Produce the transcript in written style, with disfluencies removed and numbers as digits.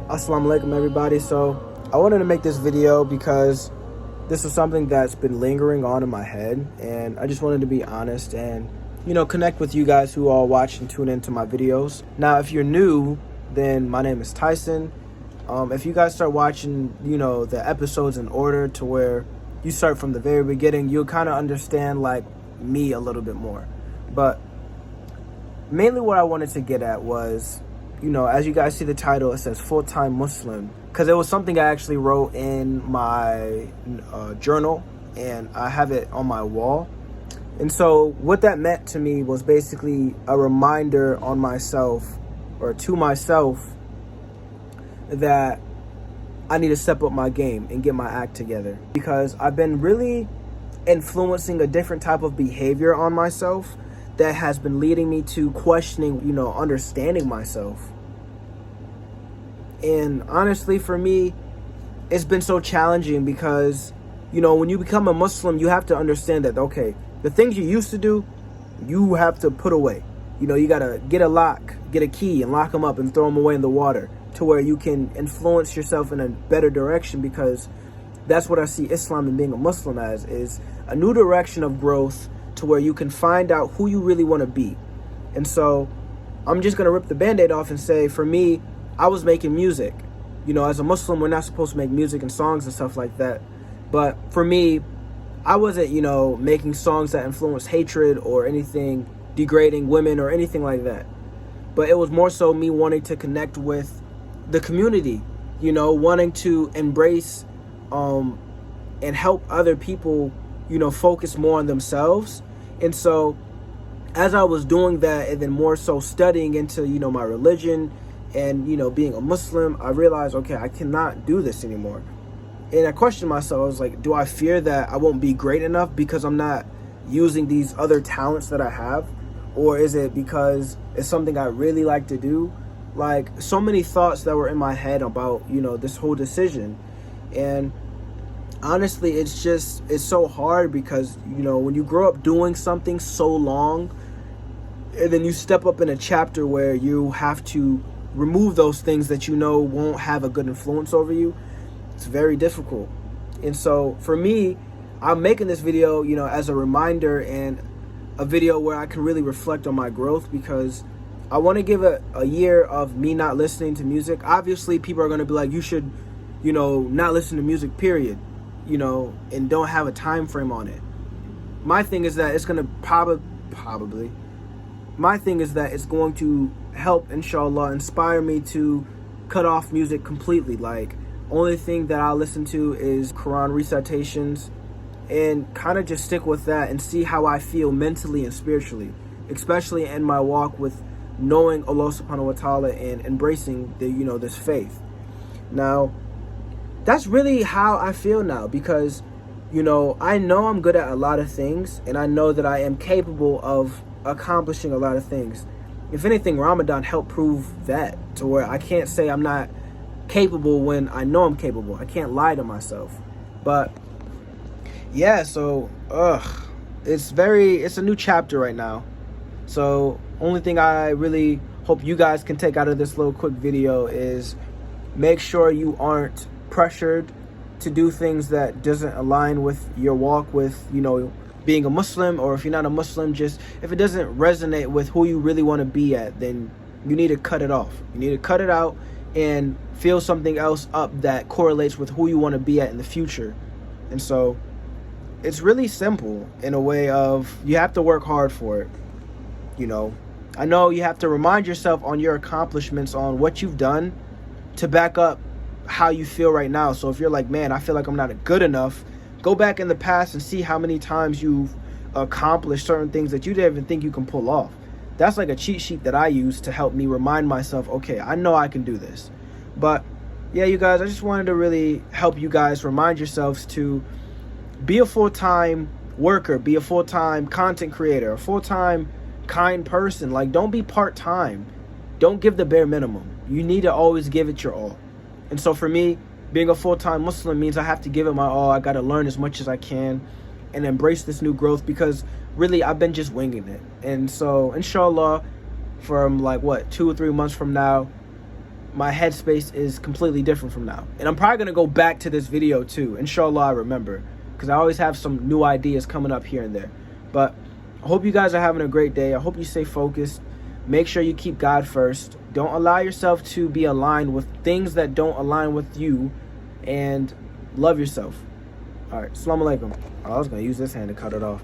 Assalamu alaikum, everybody. So I wanted to make this video because this is something that's been lingering on in my head, and I just wanted to be honest and connect with you guys who all watch and tune into my videos. Now, if you're new, then my name is Tyson. If you guys start watching the episodes in order to where you start from the very beginning, you'll kind of understand like me a little bit more. But mainly what I wanted to get at was, as you guys see the title, it says full-time Muslim, because it was something I actually wrote in my journal, and I have it on my wall. And so what that meant to me was basically a reminder on myself, or to myself, that I need to step up my game and get my act together, because I've been really influencing a different type of behavior on myself that has been leading me to questioning, understanding myself. And honestly, for me, it's been so challenging because, when you become a Muslim, you have to understand that, okay, the things you used to do, you have to put away. You got to get a key and lock them up and throw them away in the water to where you can influence yourself in a better direction, because that's what I see Islam and being a Muslim as, is a new direction of growth to where you can find out who you really want to be. And so I'm just going to rip the Band-Aid off and say, for me, I was making music. As a Muslim, we're not supposed to make music and songs and stuff like that. But for me, I wasn't, making songs that influenced hatred or anything degrading women or anything like that. But it was more so me wanting to connect with the community, wanting to embrace and help other people, focus more on themselves. And so as I was doing that, and then more so studying into, my religion and, being a Muslim, I realized, okay, I cannot do this anymore. And I questioned myself. I was like, do I fear that I won't be great enough because I'm not using these other talents that I have? Or is it because it's something I really like to do? Like, so many thoughts that were in my head about, this whole decision. And honestly, it's so hard because, when you grow up doing something so long, and then you step up in a chapter where you have to remove those things that won't have a good influence over you, it's very difficult. And so for me, I'm making this video, as a reminder and a video where I can really reflect on my growth, because I want to give it a year of me not listening to music. Obviously, people are going to be like, you should, not listen to music, period, and don't have a time frame on it. My thing is that it's going to my thing is that it's going to help, inshallah, inspire me to cut off music completely. Like, only thing that I'll listen to is Quran recitations, and kind of just stick with that and see how I feel mentally and spiritually, especially in my walk with knowing Allah subhanahu wa ta'ala and embracing this faith. Now, that's really how I feel now, because I know I'm good at a lot of things, and I know that I am capable of accomplishing a lot of things. If anything, Ramadan helped prove that, to where I can't say I'm not capable when I know I'm capable. I can't lie to myself. But yeah, so it's a new chapter right now. So only thing I really hope you guys can take out of this little quick video is make sure you aren't pressured to do things that doesn't align with your walk with, being a Muslim. Or if you're not a Muslim, just if it doesn't resonate with who you really want to be at, then you need to cut it off. You need to cut it out and feel something else up that correlates with who you want to be at in the future. And so it's really simple in a way of, you have to work hard for it. I know you have to remind yourself on your accomplishments, on what you've done, to back up how you feel right now. So if you're like, man, I feel like I'm not good enough, go back in the past and see how many times you've accomplished certain things that you didn't even think you can pull off. That's like a cheat sheet that I use to help me remind myself, okay, I know I can do this. But yeah, you guys, I just wanted to really help you guys remind yourselves to be a full-time worker, be a full-time content creator, a full-time kind person. Like, don't be part-time. Don't give the bare minimum. You need to always give it your all. And so for me, being a full-time Muslim means I have to give it my all. I got to learn as much as I can and embrace this new growth, because really I've been just winging it. And so inshallah, from like 2 or 3 months from now, my headspace is completely different from now. And I'm probably going to go back to this video too. Inshallah, I remember. Because I always have some new ideas coming up here and there. But I hope you guys are having a great day. I hope you stay focused. Make sure you keep God first. Don't allow yourself to be aligned with things that don't align with you. And love yourself. All right. Assalamu alaikum. I was going to use this hand to cut it off.